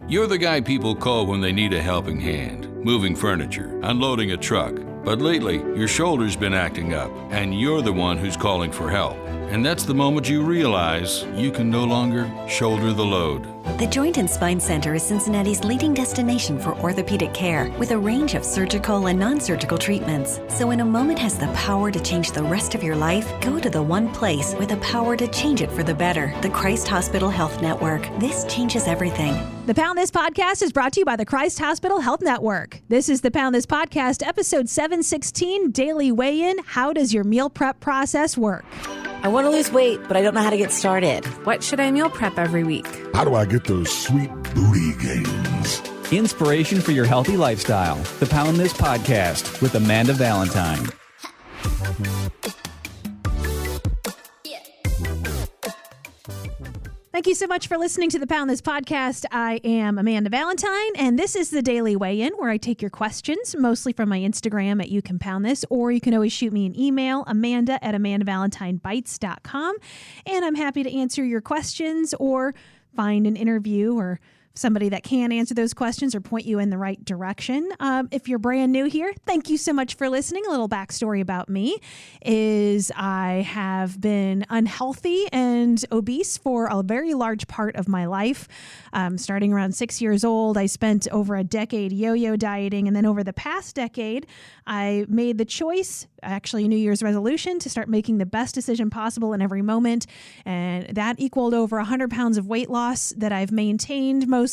You're the guy people call when they need a helping hand, moving furniture, unloading a truck. But lately, your shoulder's been acting up, and you're the one who's calling for help. And that's the moment you realize you can no longer shoulder the load. The Joint and Spine Center is Cincinnati's leading destination for orthopedic care with a range of surgical and non-surgical treatments. So when a moment has the power to change the rest of your life, go to the one place with the power to change it for the better, the Christ Hospital Health Network. This changes everything. The Pound This Podcast is brought to you by the Christ Hospital Health Network. This is the Pound This Podcast, episode 716, Daily Weigh-In. How does your meal prep process work? I want to lose weight, but I don't know how to get started. What should I meal prep every week? How do I get those sweet booty gains? Inspiration for your healthy lifestyle. The Pound This Podcast with Amanda Valentine. Thank you so much for listening to the Pound This Podcast. I am Amanda Valentine, and this is the Daily Weigh-In, where I take your questions, mostly from my Instagram at You Can Pound This, or you can always shoot me an email, amanda@AmandaValentineBites.com, and I'm happy to answer your questions or find an interview or somebody that can answer those questions or point you in the right direction. If you're brand new here, thank you so much for listening. A little backstory about me is I have been unhealthy and obese for a very large part of my life. Starting around 6 years old, I spent over a decade yo-yo dieting. And then over the past decade, I made the choice, actually a New Year's resolution, to start making the best decision possible in every moment. And that equaled over 100 pounds of weight loss that I've maintained mostly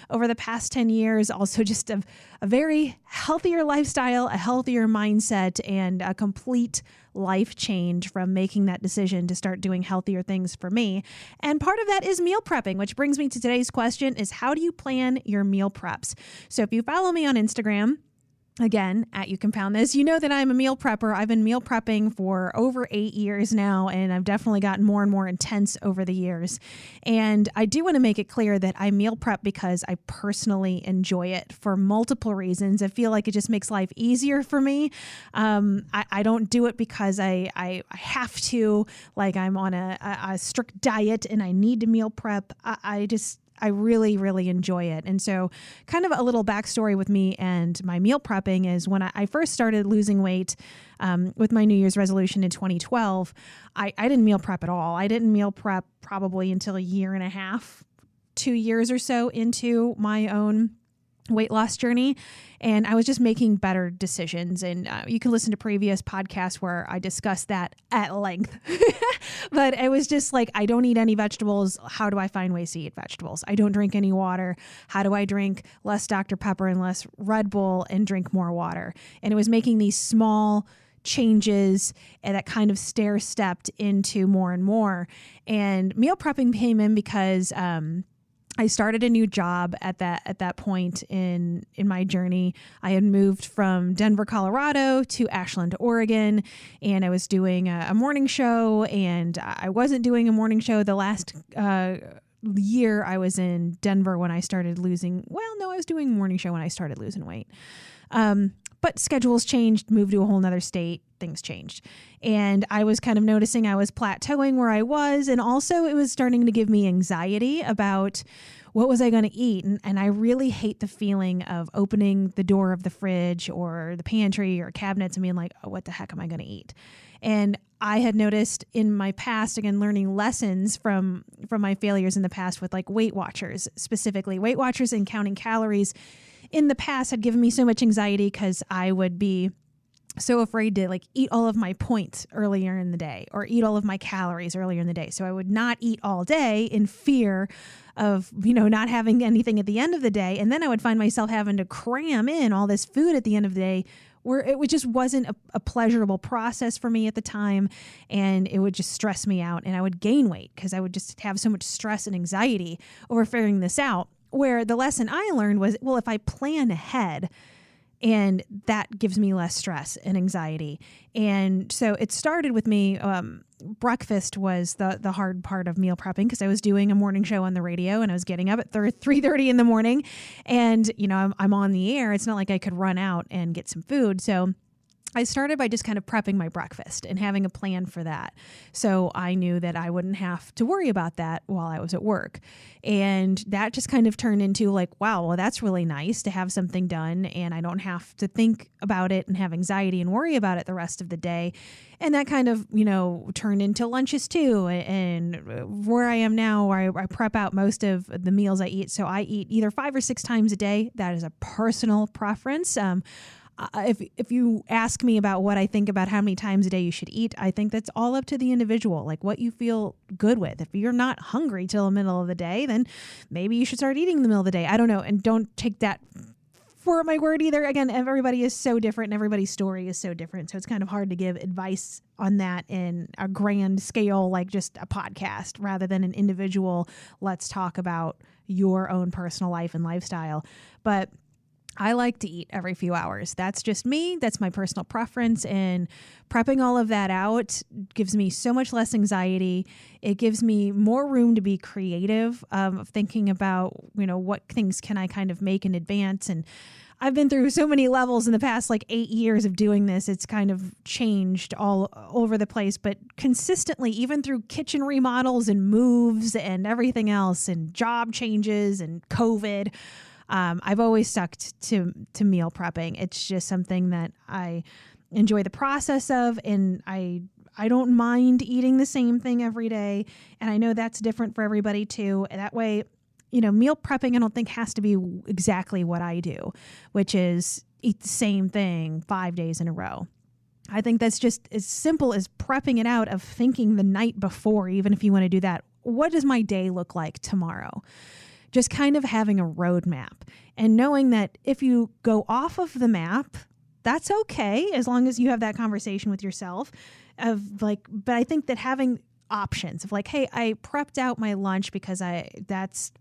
over the past 10 years. Also just a very healthier lifestyle, a healthier mindset, and a complete life change from making that decision to start doing healthier things for me. And part of that is meal prepping, which brings me to today's question is, how do you plan your meal preps? So if you follow me on Instagram, again, at You Can Pound This, you know that I'm a meal prepper. I've been meal prepping for over 8 years now, and I've definitely gotten more and more intense over the years. And I do want to make it clear that I meal prep because I personally enjoy it for multiple reasons. I feel like it just makes life easier for me. I don't do it because I have to, like I'm on a strict diet and I need to meal prep. I really, really enjoy it. And so kind of a little backstory with me and my meal prepping is when I first started losing weight with my New Year's resolution in 2012, I didn't meal prep at all. I didn't meal prep probably until a year and a half, 2 years or so into my own weight loss journey. And I was just making better decisions. And you can listen to previous podcasts where I discussed that at length. But it was just like, I don't eat any vegetables. How do I find ways to eat vegetables? I don't drink any water. How do I drink less Dr. Pepper and less Red Bull and drink more water? And it was making these small changes and that kind of stair-stepped into more and more. And meal prepping came in because I started a new job at that point in my journey. I had moved from Denver, Colorado to Ashland, Oregon, and I was doing a morning show, and I wasn't doing a morning show the last year I was in Denver when I started losing. Well, no, I was doing a morning show when I started losing weight. But schedules changed, moved to a whole nother state, things changed. And I was kind of noticing I was plateauing where I was. And also it was starting to give me anxiety about what was I going to eat. And I really hate the feeling of opening the door of the fridge or the pantry or cabinets and being like, oh, what the heck am I going to eat? And I had noticed in my past, again, learning lessons from my failures in the past with like Weight Watchers, specifically Weight Watchers and counting calories in the past had given me so much anxiety because I would be so afraid to like eat all of my points earlier in the day or eat all of my calories earlier in the day. So I would not eat all day in fear of, not having anything at the end of the day. And then I would find myself having to cram in all this food at the end of the day where it just wasn't a pleasurable process for me at the time. And it would just stress me out and I would gain weight because I would just have so much stress and anxiety over figuring this out. Where the lesson I learned was, well, if I plan ahead, and that gives me less stress and anxiety. And so it started with me, breakfast was the hard part of meal prepping because I was doing a morning show on the radio and I was getting up at 3:30 in the morning and, I'm on the air. It's not like I could run out and get some food. So I started by just kind of prepping my breakfast and having a plan for that. So I knew that I wouldn't have to worry about that while I was at work. And that just kind of turned into like, wow, well, that's really nice to have something done and I don't have to think about it and have anxiety and worry about it the rest of the day. And that kind of, turned into lunches too. And where I am now, where I prep out most of the meals I eat. So I eat either 5 or 6 times a day. That is a personal preference. If you ask me about what I think about how many times a day you should eat, I think that's all up to the individual, like what you feel good with. If you're not hungry till the middle of the day, then maybe you should start eating in the middle of the day. I don't know. And don't take that for my word either. Again, everybody is so different and everybody's story is so different. So it's kind of hard to give advice on that in a grand scale, like just a podcast rather than an individual. Let's talk about your own personal life and lifestyle. But I like to eat every few hours. That's just me. That's my personal preference. And prepping all of that out gives me so much less anxiety. It gives me more room to be creative, thinking about, what things can I kind of make in advance. And I've been through so many levels in the past 8 years of doing this. It's kind of changed all over the place, but consistently, even through kitchen remodels and moves and everything else and job changes and COVID, I've always stuck to meal prepping. It's just something that I enjoy the process of, and I don't mind eating the same thing every day. And I know that's different for everybody too. And that way, meal prepping I don't think has to be exactly what I do, which is eat the same thing 5 days in a row. I think that's just as simple as prepping it out of thinking the night before, even if you want to do that. What does my day look like tomorrow? Just kind of having a roadmap and knowing that if you go off of the map, that's okay, as long as you have that conversation with yourself but I think that having options of hey, I prepped out my lunch because that's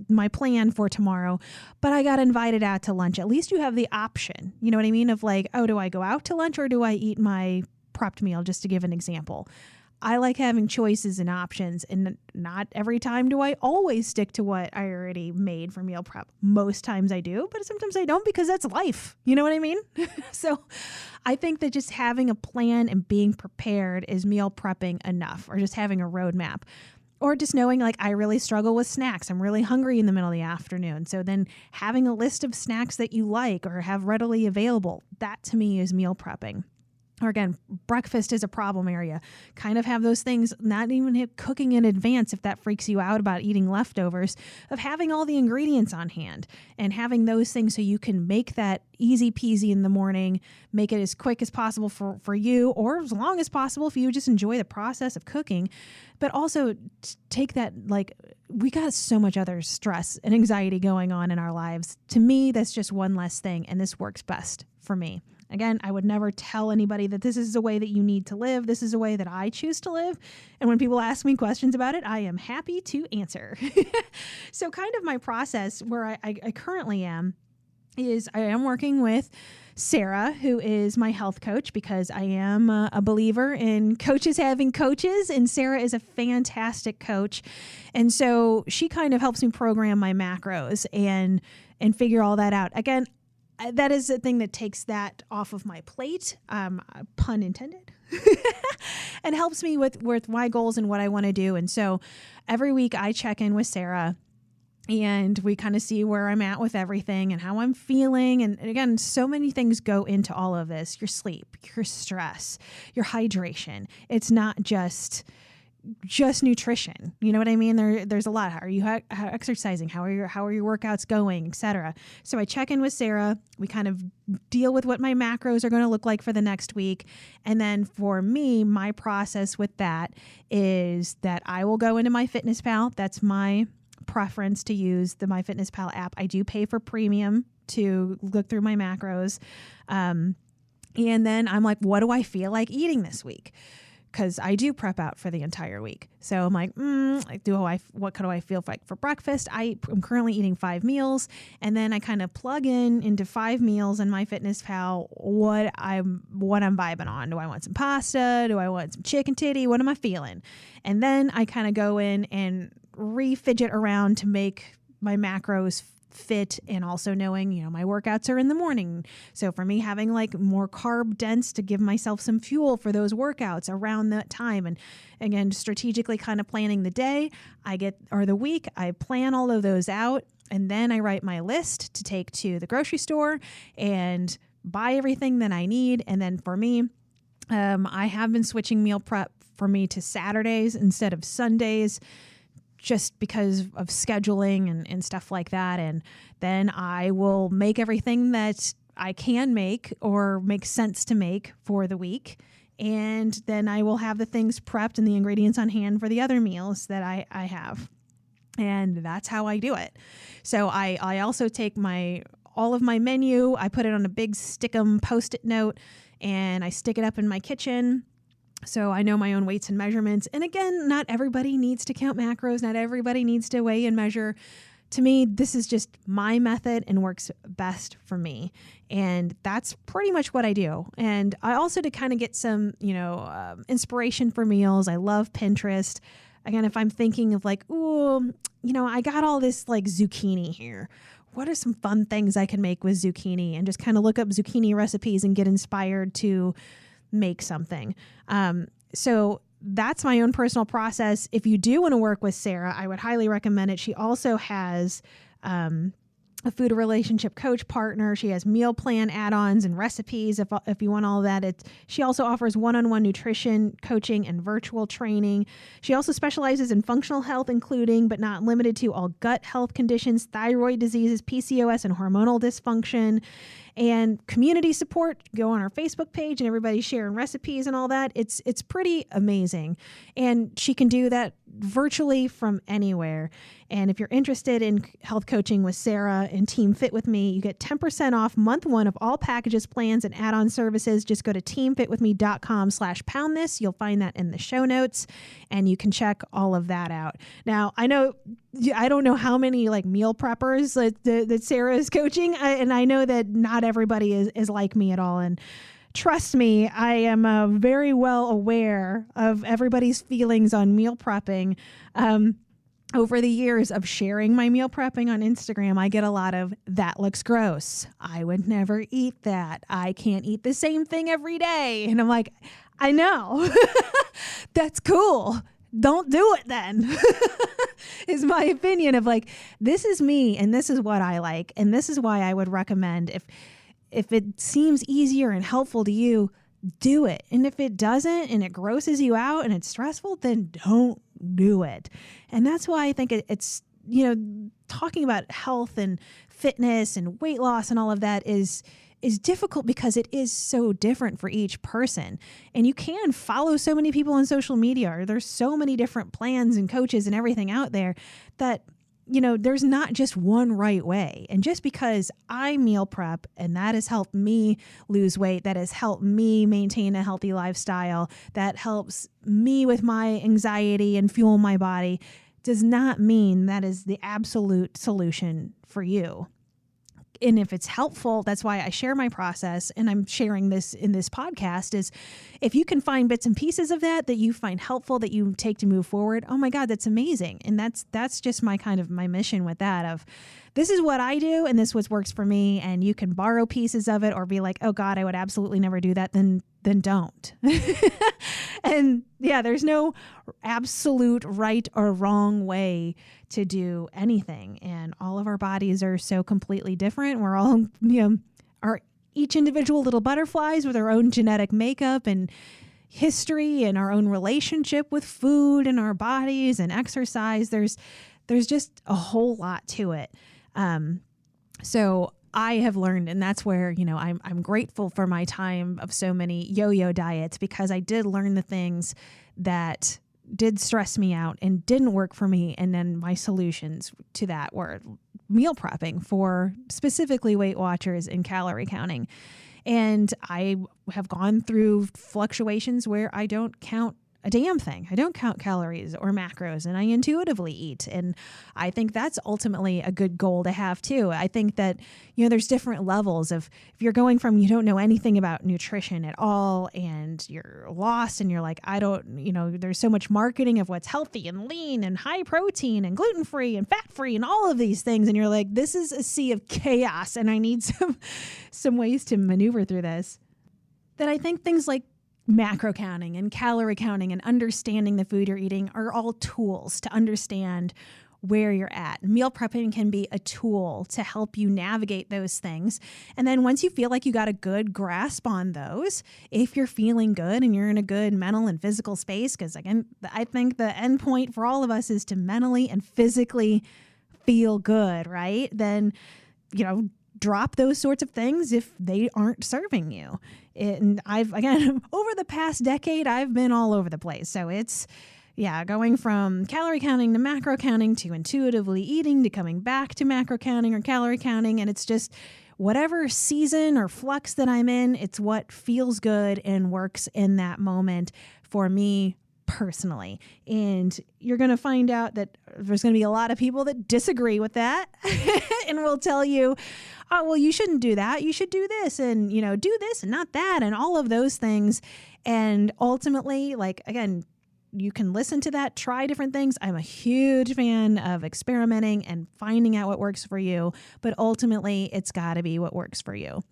my plan for tomorrow, but I got invited out to lunch. At least you have the option. You know what I mean? Of do I go out to lunch or do I eat my prepped meal, just to give an example. I like having choices and options, and not every time do I always stick to what I already made for meal prep. Most times I do, but sometimes I don't because that's life. You know what I mean? So I think that just having a plan and being prepared is meal prepping enough, or just having a roadmap. Or just knowing I really struggle with snacks. I'm really hungry in the middle of the afternoon. So then having a list of snacks that you like or have readily available, that to me is meal prepping. Or again, breakfast is a problem area. Kind of have those things, not even cooking in advance if that freaks you out about eating leftovers, of having all the ingredients on hand and having those things so you can make that easy peasy in the morning, make it as quick as possible for you, or as long as possible if you just enjoy the process of cooking. But also take that, we got so much other stress and anxiety going on in our lives. To me, that's just one less thing, and this works best for me. Again, I would never tell anybody that this is the way that you need to live. This is the way that I choose to live. And when people ask me questions about it, I am happy to answer. So kind of my process where I currently am is I am working with Sarah, who is my health coach, because I am a believer in coaches having coaches, and Sarah is a fantastic coach. And so she kind of helps me program my macros and figure all that out. Again, that is the thing that takes that off of my plate, pun intended, and helps me with my goals and what I want to do. And so every week I check in with Sarah and we kind of see where I'm at with everything and how I'm feeling. And again, so many things go into all of this: your sleep, your stress, your hydration. It's not just nutrition. You know what I mean? There's a lot. How are you exercising? How are your workouts going, etc. So I check in with Sarah. We kind of deal with what my macros are going to look like for the next week. And then for me, my process with that is that I will go into MyFitnessPal. That's my preference to use the MyFitnessPal app. I do pay for premium to look through my macros. And then I'm like, what do I feel like eating this week? Because I do prep out for the entire week. So I'm like, what do I feel like for breakfast? I'm currently eating 5 meals, and then I kind of plug into 5 meals in MyFitnessPal what I'm vibing on. Do I want some pasta? Do I want some chicken titty? What am I feeling? And then I kind of go in and refidget around to make my macros fit, and also knowing, my workouts are in the morning. So for me, having like more carb dense to give myself some fuel for those workouts around that time. And again, strategically kind of planning the day or the week, I plan all of those out. And then I write my list to take to the grocery store and buy everything that I need. And then for me, I have been switching meal prep for me to Saturdays instead of Sundays, just because of scheduling and stuff like that. And then I will make everything that I can make or makes sense to make for the week. And then I will have the things prepped and the ingredients on hand for the other meals that I have. And that's how I do it. So I also take all of my menu, I put it on a big Stickum Post-it note, and I stick it up in my kitchen. So I know my own weights and measurements. And again, not everybody needs to count macros. Not everybody needs to weigh and measure. To me, this is just my method and works best for me. And that's pretty much what I do. And I also, to kind of get some, inspiration for meals, I love Pinterest. Again, if I'm thinking of like, I got all this like zucchini here. What are some fun things I can make with zucchini? And just kind of look up zucchini recipes and get inspired to make something. So that's my own personal process. If you do want to work with Sarah, I would highly recommend it. She also has a food relationship coach partner. She has meal plan add-ons and recipes if you want all of that. She also offers one-on-one nutrition coaching and virtual training. She also specializes in functional health, including but not limited to all gut health conditions, thyroid diseases, PCOS, and hormonal dysfunction. And community support. Go on our Facebook page and everybody's sharing recipes and all that. It's pretty amazing. And she can do that virtually from anywhere. And if you're interested in health coaching with Sarah and Team Fit With Me, you get 10% off month 1 of all packages, plans, and add-on services. Just go to teamfitwithme.com/pound this. You'll find that in the show notes, and you can check all of that out. Now, I don't know how many like meal preppers that Sarah is coaching. And I know that not everybody is like me at all. And trust me, I am very well aware of everybody's feelings on meal prepping. Over the years of sharing my meal prepping on Instagram, I get a lot of, that looks gross. I would never eat that. I can't eat the same thing every day. And I'm like, I know. That's cool. Don't do it then, is my opinion of like, this is me and this is what I like. And this is why I would recommend if it seems easier and helpful to you, do it. And if it doesn't and it grosses you out and it's stressful, then don't do it. And that's why I think it's, talking about health and fitness and weight loss and all of that is difficult because it is so different for each person. And you can follow so many people on social media, or there's so many different plans and coaches and everything out there that, there's not just one right way. And just because I meal prep and that has helped me lose weight, that has helped me maintain a healthy lifestyle, that helps me with my anxiety and fuel my body, does not mean that is the absolute solution for you. And if it's helpful, that's why I share my process, and I'm sharing this in this podcast, is if you can find bits and pieces of that you find helpful, that you take to move forward, oh my God, that's amazing. And that's just my mission with that of, this is what I do and this is what works for me, and you can borrow pieces of it or be like, oh God, I would absolutely never do that, then don't. And yeah, there's no absolute right or wrong way to do anything. And all of our bodies are so completely different. We're all, are each individual little butterflies with our own genetic makeup and history and our own relationship with food and our bodies and exercise. There's just a whole lot to it. So I have learned, and that's where, I'm grateful for my time of so many yo-yo diets, because I did learn the things that did stress me out and didn't work for me. And then my solutions to that were meal prepping for specifically Weight Watchers and calorie counting. And I have gone through fluctuations where I don't count a damn thing. I don't count calories or macros, and I intuitively eat. And I think that's ultimately a good goal to have too. I think that, there's different levels of, if you're going from, you don't know anything about nutrition at all and you're lost and you're like, there's so much marketing of what's healthy and lean and high protein and gluten-free and fat-free and all of these things. And you're like, this is a sea of chaos and I need some ways to maneuver through this. That I think things like macro counting and calorie counting and understanding the food you're eating are all tools to understand where you're at. Meal prepping can be a tool to help you navigate those things. And then once you feel like you got a good grasp on those, if you're feeling good and you're in a good mental and physical space, because again, I think the end point for all of us is to mentally and physically feel good, right? Then, drop those sorts of things if they aren't serving you. And over the past decade, I've been all over the place. So it's, going from calorie counting to macro counting to intuitively eating to coming back to macro counting or calorie counting. And it's just whatever season or flux that I'm in, it's what feels good and works in that moment for me personally. And you're going to find out that there's going to be a lot of people that disagree with that and will tell you, oh, well, you shouldn't do that. You should do this and, do this and not that and all of those things. And ultimately, again, you can listen to that, try different things. I'm a huge fan of experimenting and finding out what works for you, but ultimately it's got to be what works for you.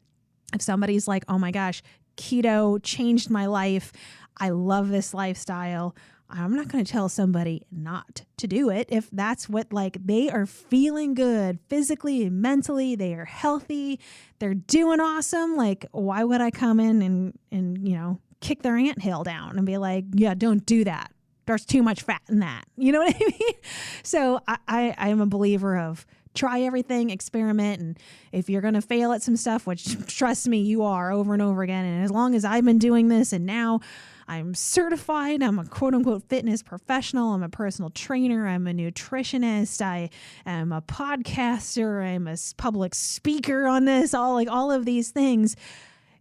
If somebody's like, oh my gosh, keto changed my life, I love this lifestyle, I'm not going to tell somebody not to do it. If that's what they are feeling good physically and mentally, they are healthy, they're doing awesome. Why would I come in and kick their anthill down and be like, yeah, don't do that. There's too much fat in that. You know what I mean? So I am a believer of try everything, experiment. And if you're going to fail at some stuff, which trust me, you are over and over again. And as long as I've been doing this and now I'm certified, I'm a quote unquote fitness professional, I'm a personal trainer, I'm a nutritionist, I am a podcaster, I'm a public speaker on this, all of these things.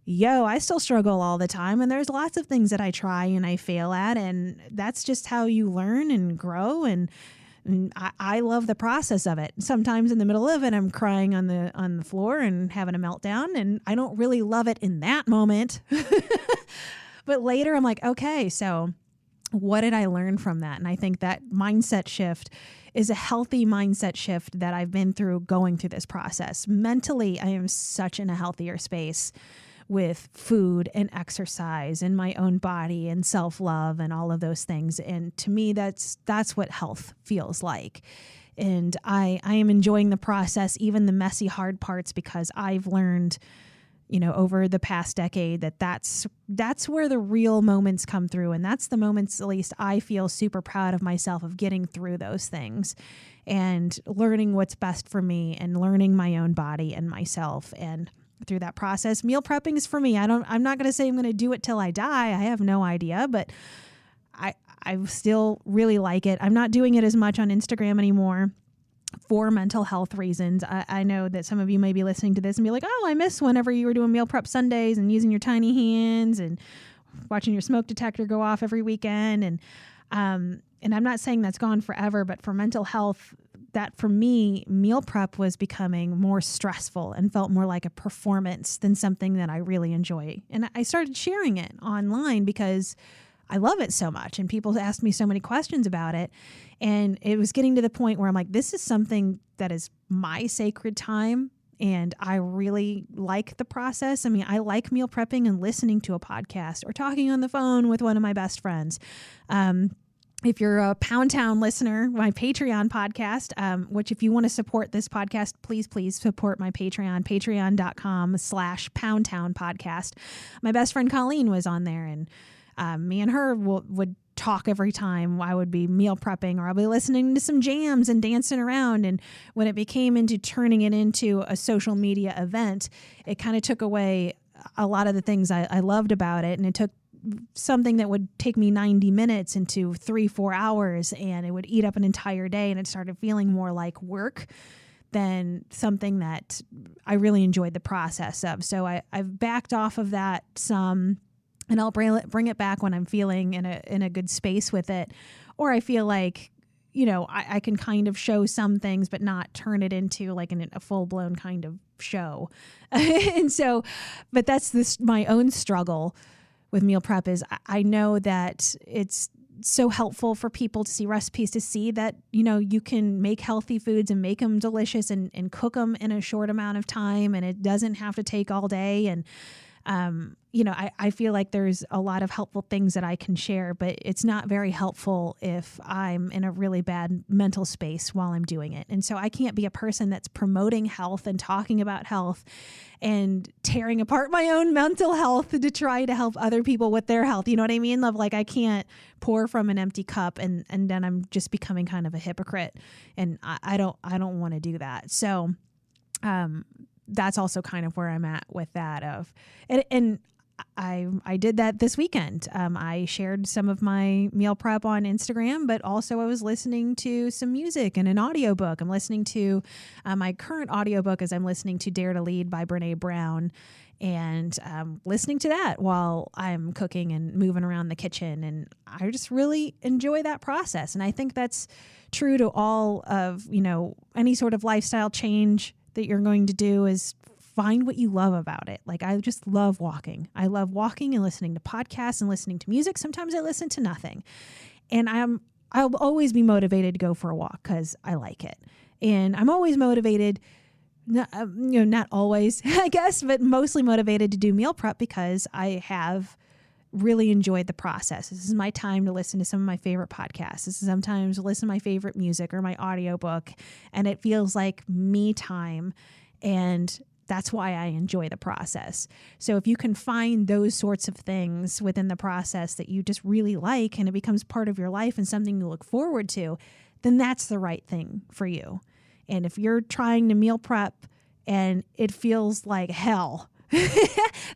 I still struggle all the time. And there's lots of things that I try and I fail at. And that's just how you learn and grow. And I love the process of it. Sometimes in the middle of it, I'm crying on the floor and having a meltdown. And I don't really love it in that moment. But later I'm like, okay, so what did I learn from that? And I think that mindset shift is a healthy mindset shift that I've been through going through this process. Mentally, I am such in a healthier space with food and exercise and my own body and self-love and all of those things. And to me, that's what health feels like. And I am enjoying the process, even the messy, hard parts, because I've learned, over the past decade that's where the real moments come through. And that's the moments, at least I feel super proud of myself of getting through those things and learning what's best for me and learning my own body and myself. And through that process, meal prepping is for me. I'm not going to say I'm going to do it till I die. I have no idea, but I still really like it. I'm not doing it as much on Instagram anymore for mental health reasons. I know that some of you may be listening to this and be like, oh, I miss whenever you were doing meal prep Sundays and using your tiny hands and watching your smoke detector go off every weekend. And I'm not saying that's gone forever, but for mental health, that for me, meal prep was becoming more stressful and felt more like a performance than something that I really enjoy. And I started sharing it online because I love it so much. And people asked me so many questions about it. And it was getting to the point where I'm like, this is something that is my sacred time. And I really like the process. I mean, I like meal prepping and listening to a podcast or talking on the phone with one of my best friends. If you're a Pound Town listener, my Patreon podcast, which if you want to support this podcast, please support my Patreon, patreon.com/Pound Town podcast. My best friend Colleen was on there, and me and her would talk every time I would be meal prepping, or I'll be listening to some jams and dancing around. And when it became into turning it into a social media event, it kind of took away a lot of the things I loved about it. And it took something that would take me 90 minutes into 3-4 hours, and it would eat up an entire day. And it started feeling more like work than something that I really enjoyed the process of. So I've backed off of that some. and I'll bring it back when I'm feeling in a good space with it, or I feel like, you know, I can kind of show some things, but not turn it into like a full blown kind of show. And so, but that's my own struggle with meal prep is I know that it's so helpful for people to see recipes, to see that, you know, you can make healthy foods and make them delicious and cook them in a short amount of time. And it doesn't have to take all day. And, you know, I feel like there's a lot of helpful things that I can share, but it's not very helpful if I'm in a really bad mental space while I'm doing it. And so I can't be a person that's promoting health and talking about health and tearing apart my own mental health to try to help other people with their health. You know what I mean? Like I can't pour from an empty cup and then I'm just becoming kind of a hypocrite. And I don't want to do that. So, that's also kind of where I'm at with that and I did that this weekend. I shared some of my meal prep on Instagram, but also I was listening to some music and an audiobook. I'm listening to my current audiobook as I'm listening to Dare to Lead by Brene Brown, and listening to that while I'm cooking and moving around the kitchen. And I just really enjoy that process. And I think that's true to all of, you know, any sort of lifestyle change that you're going to do is find what you love about it. Like I just love walking. I love walking and listening to podcasts and listening to music. Sometimes I listen to nothing. And I'll always be motivated to go for a walk because I like it. And I'm always motivated, not always, I guess, but mostly motivated to do meal prep because I have really enjoyed the process. This is my time to listen to some of my favorite podcasts. This is sometimes to listen to my favorite music or my audiobook, and it feels like me time. And that's why I enjoy the process. So if you can find those sorts of things within the process that you just really like and it becomes part of your life and something you look forward to, then that's the right thing for you. And if you're trying to meal prep and it feels like hell,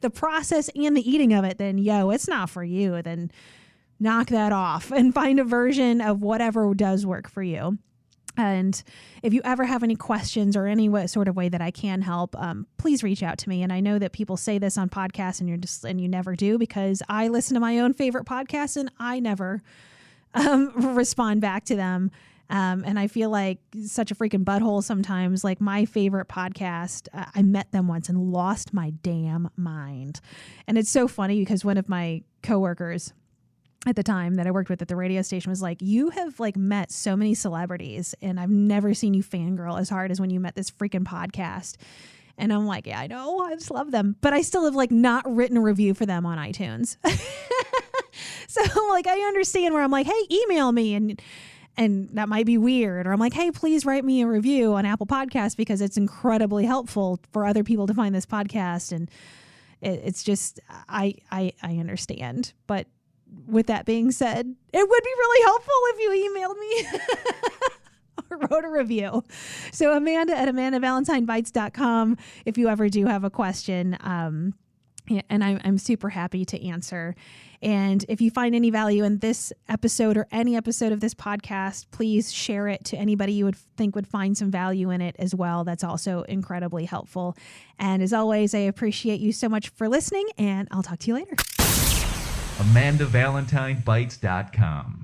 the process and the eating of it, then it's not for you. Then knock that off and find a version of whatever does work for you. And if you ever have any questions or any sort of way that I can help, please reach out to me. And I know that people say this on podcasts and you never do, because I listen to my own favorite podcasts and I never respond back to them. And I feel like such a freaking butthole sometimes. Like my favorite podcast, I met them once and lost my damn mind. And it's so funny because one of my coworkers at the time that I worked with at the radio station was like, you have like met so many celebrities and I've never seen you fangirl as hard as when you met this freaking podcast. And I'm like, yeah, I know. I just love them. But I still have like not written a review for them on iTunes. So like, I understand where I'm like, hey, email me. And that might be weird. Or I'm like, hey, please write me a review on Apple Podcasts because it's incredibly helpful for other people to find this podcast. And it's just, I understand. But with that being said, it would be really helpful if you emailed me or wrote a review. So Amanda at AmandaValentineBites.com if you ever do have a question. And I'm super happy to answer. And if you find any value in this episode or any episode of this podcast, please share it to anybody you would think would find some value in it as well. That's also incredibly helpful. And as always, I appreciate you so much for listening, and I'll talk to you later. AmandaValentineBites.com